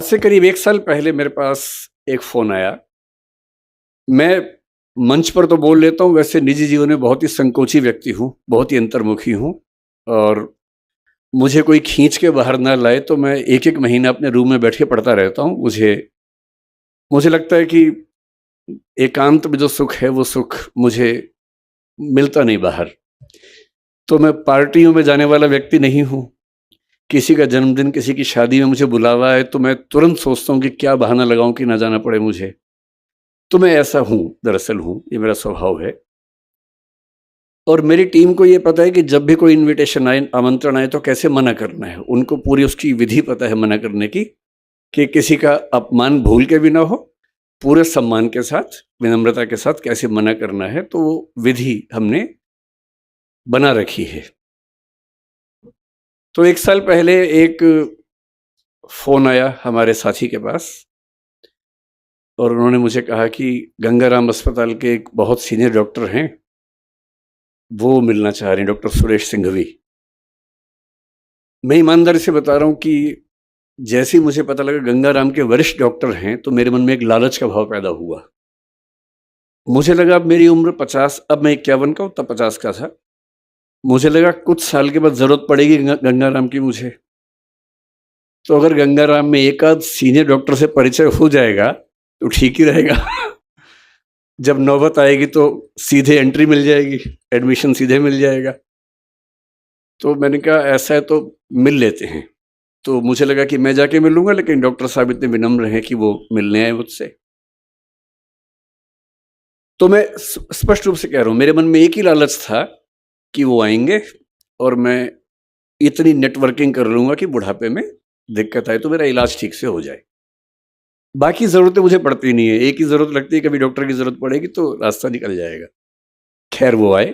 से करीब 1 साल पहले मेरे पास एक फ़ोन आया। मैं मंच पर तो बोल लेता हूँ, वैसे निजी जीवन में बहुत ही संकोची व्यक्ति हूँ, बहुत ही अंतर्मुखी हूँ और मुझे कोई खींच के बाहर ना लाए तो मैं 1-1 महीना अपने रूम में बैठ के पढ़ता रहता हूँ। मुझे मुझे लगता है कि एकांत में जो सुख है, वो सुख मुझे मिलता नहीं बाहर। तो मैं पार्टियों में जाने वाला व्यक्ति नहीं हूँ। किसी का जन्मदिन, किसी की शादी में मुझे बुलावा है तो मैं तुरंत सोचता हूँ कि क्या बहाना लगाऊँ कि ना जाना पड़े मुझे। तो मैं ऐसा हूँ, दरअसल हूँ, ये मेरा स्वभाव है। और मेरी टीम को ये पता है कि जब भी कोई इन्विटेशन आए, आमंत्रण आए तो कैसे मना करना है। उनको पूरी उसकी विधि पता है मना करने की, कि किसी का अपमान भूल के भी ना हो, पूरे सम्मान के साथ, विनम्रता के साथ कैसे मना करना है, तो वो विधि हमने बना रखी है। तो 1 साल पहले एक फ़ोन आया हमारे साथी के पास और उन्होंने मुझे कहा कि गंगाराम अस्पताल के एक बहुत सीनियर डॉक्टर हैं, वो मिलना चाह रहे हैं, डॉक्टर सुरेश सिंघवी। मैं ईमानदारी से बता रहा हूँ कि जैसे ही मुझे पता लगा गंगाराम के वरिष्ठ डॉक्टर हैं, तो मेरे मन में एक लालच का भाव पैदा हुआ। मुझे लगा अब मेरी उम्र 50, अब मैं 51 का हूँ, तब 50 का था। मुझे लगा कुछ साल के बाद ज़रूरत पड़ेगी गंगाराम की मुझे। तो अगर गंगाराम में एक आध सीनियर डॉक्टर से परिचय हो जाएगा, तो ठीक ही रहेगा। जब नौबत आएगी तो सीधे एंट्री मिल जाएगी, एडमिशन सीधे मिल जाएगा। तो मैंने कहा ऐसा है तो मिल लेते हैं। तो मुझे लगा कि मैं जाके मिलूँगा, लेकिन डॉक्टर साहब इतने विनम्र हैं कि वो मिलने आए मुझसे। तो मैं स्पष्ट रूप से कह रहा हूँ, मेरे मन में एक ही लालच था कि वो आएँगे और मैं इतनी नेटवर्किंग कर लूँगा कि बुढ़ापे में दिक्कत आए तो मेरा इलाज ठीक से हो जाए। बाकी ज़रूरतें मुझे पड़ती नहीं है, एक ही ज़रूरत लगती है, कभी डॉक्टर की ज़रूरत पड़ेगी तो रास्ता निकल जाएगा। खैर वो आए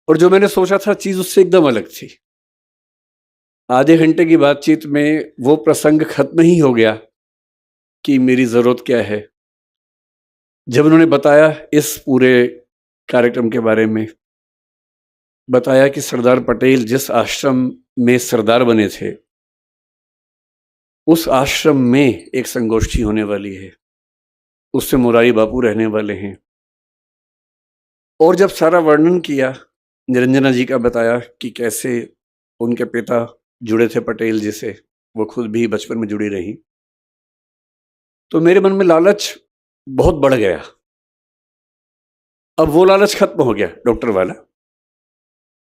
और जो मैंने सोचा था चीज़ उससे एकदम अलग थी। आधे घंटे की बातचीत में वो प्रसंग खत्म ही हो गया कि मेरी ज़रूरत क्या है। जब उन्होंने बताया इस पूरे कार्यक्रम के बारे में, बताया कि सरदार पटेल जिस आश्रम में सरदार बने थे, उस आश्रम में एक संगोष्ठी होने वाली है, उसमें मुरारी बापू रहने वाले हैं। और जब सारा वर्णन किया, निरंजना जी का बताया कि कैसे उनके पिता जुड़े थे पटेल जी से, वो खुद भी बचपन में जुड़ी रहीं, तो मेरे मन में लालच बहुत बढ़ गया। अब वो लालच खत्म हो गया डॉक्टर वाला,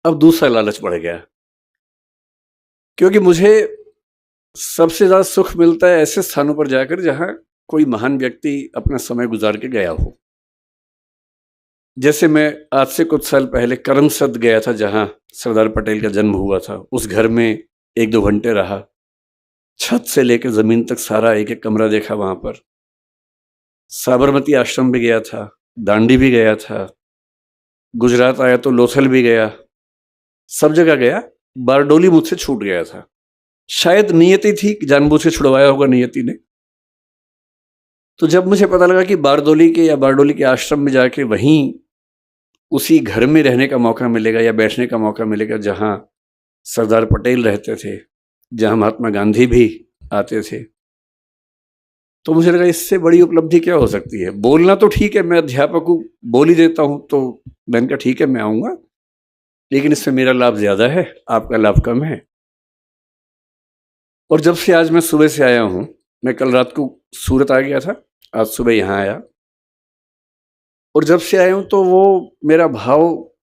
अब दूसरा लालच बढ़ गया, क्योंकि मुझे सबसे ज़्यादा सुख मिलता है ऐसे स्थानों पर जाकर जहाँ कोई महान व्यक्ति अपना समय गुजार के गया हो। जैसे मैं आज से कुछ साल पहले करमसद गया था, जहाँ सरदार पटेल का जन्म हुआ था। उस घर में 1-2 घंटे रहा, छत से लेकर ज़मीन तक सारा एक-एक कमरा देखा वहाँ पर। साबरमती आश्रम भी गया था, दांडी भी गया था, गुजरात आया तो लोथल भी गया, सब जगह गया। बारडोली मुझसे छूट गया था। शायद नियति थी, जानबूझ के छुड़वाया होगा नियति ने। तो जब मुझे पता लगा कि बारडोली के आश्रम में जाके वहीं उसी घर में रहने का मौका मिलेगा या बैठने का मौका मिलेगा जहाँ सरदार पटेल रहते थे, जहाँ महात्मा गांधी भी आते थे, तो मुझे लगा इससे बड़ी उपलब्धि क्या हो सकती है। बोलना तो ठीक है, मैं अध्यापक हूँ, बोल ही देता हूँ, तो मैंने कहा ठीक है मैं आऊँगा, लेकिन इसमें मेरा लाभ ज़्यादा है, आपका लाभ कम है। और जब से आज मैं सुबह से आया हूँ, मैं कल रात को सूरत आ गया था, आज सुबह यहाँ आया, और जब से आया हूँ तो वो मेरा भाव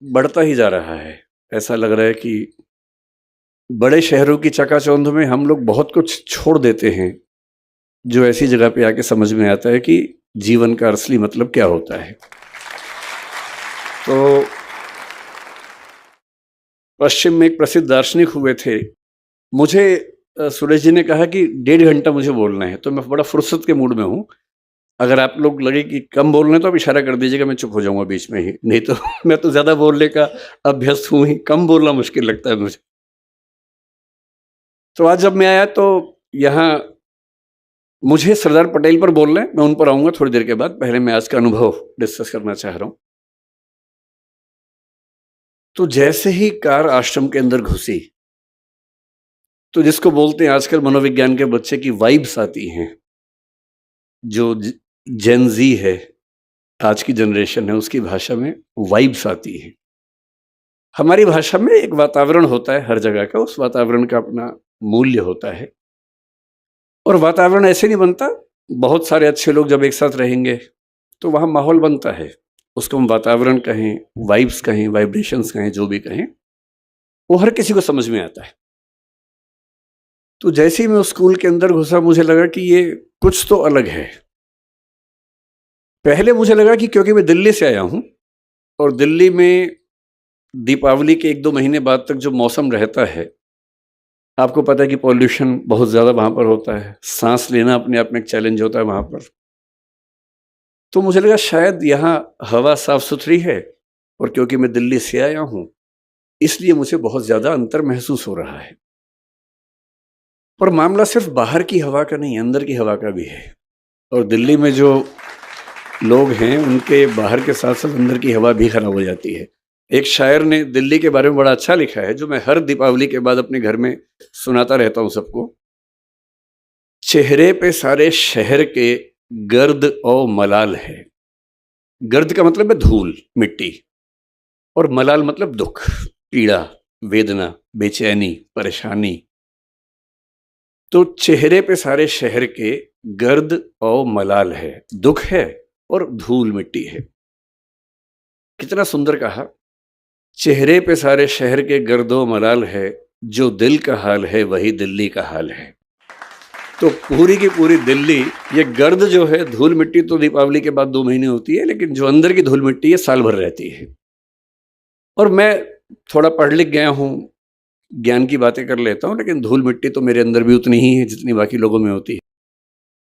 बढ़ता ही जा रहा है। ऐसा लग रहा है कि बड़े शहरों की चकाचौंध में हम लोग बहुत कुछ छोड़ देते हैं, जो ऐसी जगह पे आके समझ में आता है कि जीवन का असली मतलब क्या होता है। तो पश्चिम में एक प्रसिद्ध दार्शनिक हुए थे, मुझे सुरेश जी ने कहा कि 1.5 घंटा मुझे बोलना है, तो मैं बड़ा फुर्सत के मूड में हूँ। अगर आप लोग लगे कि कम बोल रहे हैं तो आप इशारा कर दीजिएगा, मैं चुप हो जाऊँगा बीच में ही, नहीं तो मैं तो ज़्यादा बोलने का अभ्यस्त हूँ ही, कम बोलना मुश्किल लगता है मुझे। तो आज जब मैं आया तो यहाँ मुझे सरदार पटेल पर बोलना है, मैं उन पर आऊँगा थोड़ी देर के बाद। पहले मैं आज का अनुभव डिस्कस करना चाह रहा हूँ। तो जैसे ही कार आश्रम के अंदर घुसी, तो जिसको बोलते हैं आजकल मनोविज्ञान के बच्चे की वाइब्स आती हैं, जो जेन जी है, आज की जनरेशन है, उसकी भाषा में वाइब्स आती है। हमारी भाषा में एक वातावरण होता है हर जगह का, उस वातावरण का अपना मूल्य होता है। और वातावरण ऐसे नहीं बनता, बहुत सारे अच्छे लोग जब एक साथ रहेंगे तो वहाँ माहौल बनता है। उसको हम वातावरण कहें, वाइब्स कहें, वाइब्रेशंस कहें, जो भी कहें, वो हर किसी को समझ में आता है। तो जैसे ही मैं उस स्कूल के अंदर घुसा, मुझे लगा कि ये कुछ तो अलग है। पहले मुझे लगा कि क्योंकि मैं दिल्ली से आया हूँ और दिल्ली में दीपावली के 1-2 महीने बाद तक जो मौसम रहता है, आपको पता है कि पॉल्यूशन बहुत ज़्यादा वहाँ पर होता है, सांस लेना अपने आप में एक चैलेंज होता है वहाँ पर। तो मुझे लगा शायद यहाँ हवा साफ सुथरी है, और क्योंकि मैं दिल्ली से आया हूँ इसलिए मुझे बहुत ज़्यादा अंतर महसूस हो रहा है। और मामला सिर्फ बाहर की हवा का नहीं, अंदर की हवा का भी है। और दिल्ली में जो लोग हैं उनके बाहर के साथ साथ अंदर की हवा भी खराब हो जाती है। एक शायर ने दिल्ली के बारे में बड़ा अच्छा लिखा है, जो मैं हर दीपावली के बाद अपने घर में सुनाता रहता हूँ सबको। चेहरे पे सारे शहर के गर्द और मलाल है। गर्द का मतलब है धूल, मिट्टी, और मलाल मतलब दुख, पीड़ा, वेदना, बेचैनी, परेशानी। तो चेहरे पे सारे शहर के गर्द और मलाल है, दुख है और धूल मिट्टी है। कितना सुंदर कहा। चेहरे पे सारे शहर के गर्द और मलाल है, जो दिल का हाल है वही दिल्ली का हाल है। तो पूरी की पूरी दिल्ली, ये गर्द जो है, धूल मिट्टी, तो दीपावली के बाद 2 महीने होती है, लेकिन जो अंदर की धूल मिट्टी है साल भर रहती है। और मैं थोड़ा पढ़ लिख गया हूँ, ज्ञान की बातें कर लेता हूँ, लेकिन धूल मिट्टी तो मेरे अंदर भी उतनी ही है जितनी बाकी लोगों में होती है।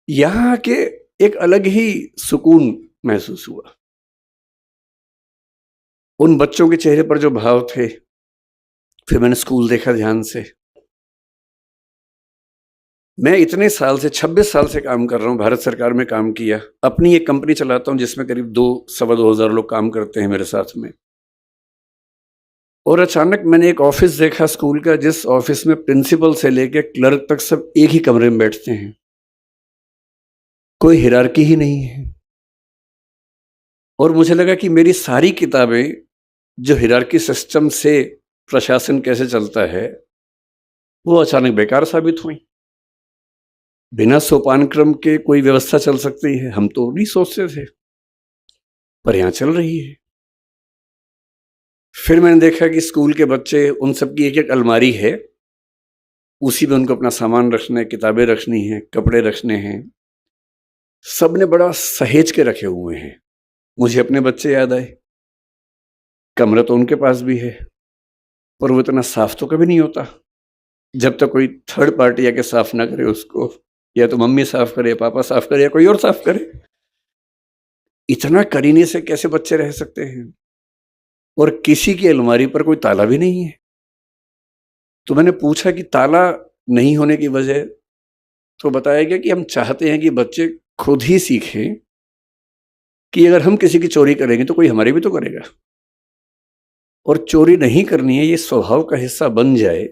यहाँ के एक अलग ही सुकून महसूस हुआ। उन बच्चों के चेहरे पर जो भाव थे, फिर मैंने स्कूल देखा ध्यान से। मैं इतने साल से, 26 साल से काम कर रहा हूँ, भारत सरकार में काम किया, अपनी एक कंपनी चलाता हूँ जिसमें करीब 2-2.25 हज़ार लोग काम करते हैं मेरे साथ में। और अचानक मैंने एक ऑफिस देखा स्कूल का, जिस ऑफिस में प्रिंसिपल से लेकर क्लर्क तक सब एक ही कमरे में बैठते हैं, कोई हिरार्की ही नहीं है। और मुझे लगा कि मेरी सारी किताबें जो हिरार्की सिस्टम से प्रशासन कैसे चलता है, वो अचानक बेकार साबित हुई। बिना सोपान क्रम के कोई व्यवस्था चल सकती है, हम तो नहीं सोचते थे, पर यहाँ चल रही है। फिर मैंने देखा कि स्कूल के बच्चे, उन सब की एक-एक अलमारी है, उसी में उनको अपना सामान रखना है, किताबें रखनी है, कपड़े रखने हैं। सब ने बड़ा सहेज के रखे हुए हैं। मुझे अपने बच्चे याद आए। कमरा तो उनके पास भी है, पर वो इतना साफ तो कभी नहीं होता जब तक कोई थर्ड पार्टी आके साफ ना करे उसको। या तो मम्मी साफ करे, पापा साफ करे, या कोई और साफ करे। इतना करीने से कैसे बच्चे रह सकते हैं? और किसी की अलमारी पर कोई ताला भी नहीं है। तो मैंने पूछा कि ताला नहीं होने की वजह, तो बताया गया कि हम चाहते हैं कि बच्चे खुद ही सीखें कि अगर हम किसी की चोरी करेंगे तो कोई हमारी भी तो करेगा, और चोरी नहीं करनी है, ये स्वभाव का हिस्सा बन जाए।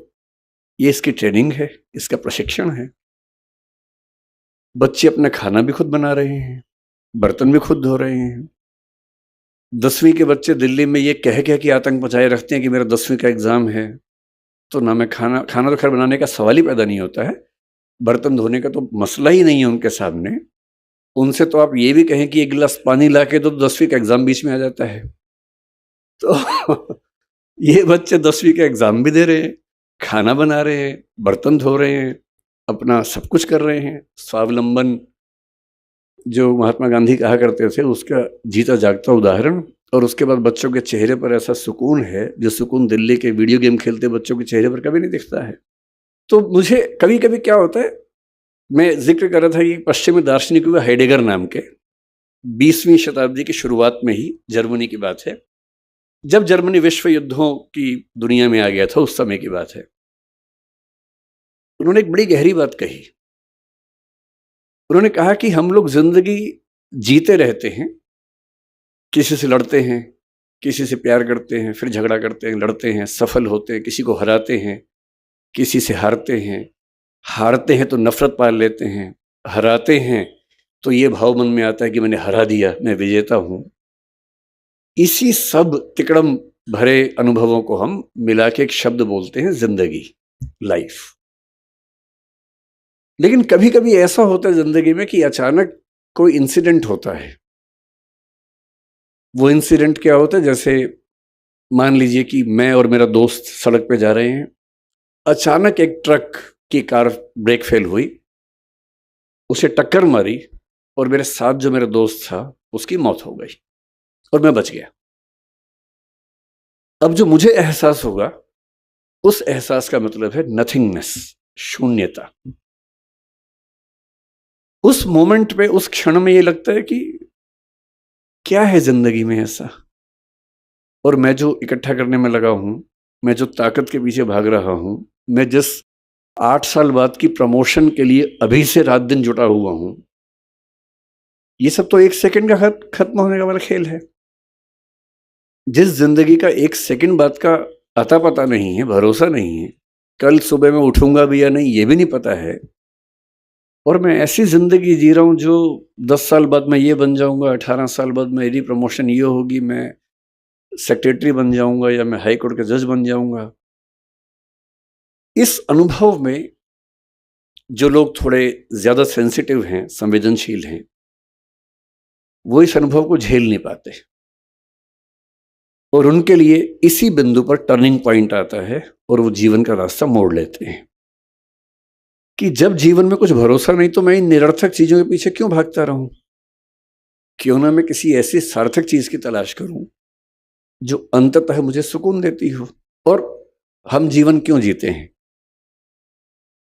ये इसकी ट्रेनिंग है, इसका प्रशिक्षण है। बच्चे अपना खाना भी खुद बना रहे हैं, बर्तन भी खुद धो रहे हैं। 10वीं के बच्चे दिल्ली में ये कह के आतंक मचाए रखते हैं कि मेरा 10वीं का एग्जाम है, तो ना मैं खाना तो खैर बनाने का सवाल ही पैदा नहीं होता है, बर्तन धोने का तो मसला ही नहीं है उनके सामने। उनसे तो आप ये भी कहें कि 1 गिलास पानी ला के, तो 10वीं का एग्जाम बीच में आ जाता है। तो ये बच्चे 10वीं का एग्जाम भी दे रहे हैं, खाना बना रहे हैं, बर्तन धो रहे हैं, अपना सब कुछ कर रहे हैं। स्वावलंबन, जो महात्मा गांधी कहा करते थे, उसका जीता जागता उदाहरण। और उसके बाद बच्चों के चेहरे पर ऐसा सुकून है, जो सुकून दिल्ली के वीडियो गेम खेलते बच्चों के चेहरे पर कभी नहीं दिखता है। तो मुझे कभी कभी क्या होता है, मैं जिक्र कर रहा था कि पश्चिमी दार्शनिक हुआ हाइडेगर नाम के, 20वीं शताब्दी की शुरुआत में ही, जर्मनी की बात है, जब जर्मनी विश्व युद्धों की दुनिया में आ गया था, उस समय की बात है। उन्होंने एक बड़ी गहरी बात कही। उन्होंने कहा कि हम लोग जिंदगी जीते रहते हैं, किसी से लड़ते हैं, किसी से प्यार करते हैं, फिर झगड़ा करते हैं, लड़ते हैं, सफल होते हैं, किसी को हराते हैं, किसी से हारते हैं तो नफरत पाल लेते हैं, हराते हैं तो ये भाव मन में आता है कि मैंने हरा दिया, मैं विजेता हूं। इसी सब तिकड़म भरे अनुभवों को हम मिला के एक शब्द बोलते हैं जिंदगी, लाइफ। लेकिन कभी कभी ऐसा होता है जिंदगी में कि अचानक कोई इंसिडेंट होता है। वो इंसिडेंट क्या होता है, जैसे मान लीजिए कि मैं और मेरा दोस्त सड़क पे जा रहे हैं, अचानक एक ट्रक की कार ब्रेक फेल हुई, उसे टक्कर मारी और मेरे साथ जो मेरा दोस्त था उसकी मौत हो गई और मैं बच गया। अब जो मुझे एहसास होगा, उस एहसास का मतलब है नथिंगनेस, शून्यता। उस मोमेंट पे, उस क्षण में ये लगता है कि क्या है जिंदगी में ऐसा, और मैं जो इकट्ठा करने में लगा हूं, मैं जो ताकत के पीछे भाग रहा हूं, मैं जिस 8 साल बाद की प्रमोशन के लिए अभी से रात दिन जुटा हुआ हूं, ये सब तो 1 सेकंड का खत्म होने का वाला खेल है। जिस जिंदगी का 1 सेकंड बाद का अता पता नहीं है, भरोसा नहीं है, कल सुबह मैं उठूंगा भी या नहीं ये भी नहीं पता है, और मैं ऐसी जिंदगी जी रहा हूं जो 10 साल बाद मैं ये बन जाऊंगा, 18 साल बाद मेरी प्रमोशन ये होगी, मैं सेक्रेटरी बन जाऊंगा या मैं हाई कोर्ट का जज बन जाऊंगा। इस अनुभव में जो लोग थोड़े ज्यादा सेंसिटिव हैं, संवेदनशील हैं, वो इस अनुभव को झेल नहीं पाते, और उनके लिए इसी बिंदु पर टर्निंग पॉइंट आता है और वो जीवन का रास्ता मोड़ लेते हैं कि जब जीवन में कुछ भरोसा नहीं तो मैं इन निरर्थक चीजों के पीछे क्यों भागता रहूं। क्यों ना मैं किसी ऐसी सार्थक चीज की तलाश करूं जो अंततः मुझे सुकून देती हो। और हम जीवन क्यों जीते हैं?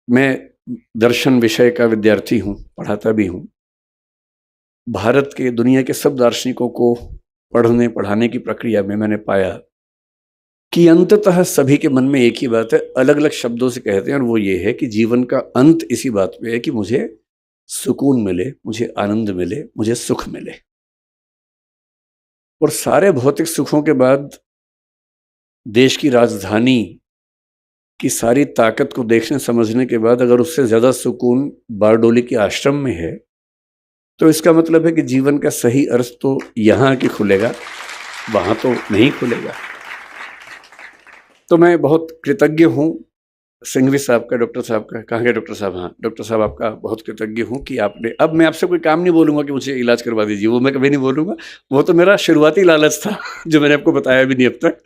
मैं दर्शन विषय का विद्यार्थी हूं, पढ़ाता भी हूं। भारत के, दुनिया के सब दार्शनिकों को पढ़ने पढ़ाने की प्रक्रिया में मैंने पाया कि अंततः सभी के मन में एक ही बात है, अलग अलग शब्दों से कहते हैं, और वो ये है कि जीवन का अंत इसी बात पे है कि मुझे सुकून मिले, मुझे आनंद मिले, मुझे सुख मिले। और सारे भौतिक सुखों के बाद देश की राजधानी की सारी ताकत को देखने समझने के बाद अगर उससे ज्यादा सुकून बारडोली के आश्रम में है, तो इसका मतलब है कि जीवन का सही अर्थ तो यहां आके खुलेगा, वहां तो नहीं खुलेगा। तो मैं बहुत कृतज्ञ हूं सिंघवी साहब का, डॉक्टर साहब का। कहाँ गए डॉक्टर साहब? हाँ, डॉक्टर साहब आपका बहुत कृतज्ञ हूं कि आपने, अब मैं आपसे कोई काम नहीं बोलूंगा कि मुझे इलाज करवा दीजिए, वो मैं कभी नहीं बोलूंगा। वो तो मेरा शुरुआती लालच था जो मैंने आपको बताया भी नहीं अब तक,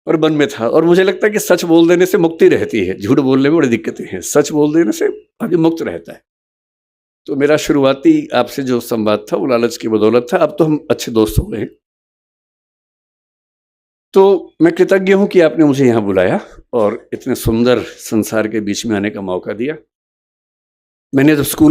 और मन में था। और मुझे लगता है कि सच बोल देने से मुक्ति रहती है, झूठ बोलने में बड़ी दिक्कतें हैं, सच बोल देने से आदमी मुक्त रहता है। तो मेरा शुरुआती आपसे जो संवाद था वो लालच की बदौलत था। अब तो हम अच्छे दोस्त हो गए। तो मैं कृतज्ञ हूं कि आपने मुझे यहां बुलाया और इतने सुंदर संसार के बीच में आने का मौका दिया। मैंने जब स्कूल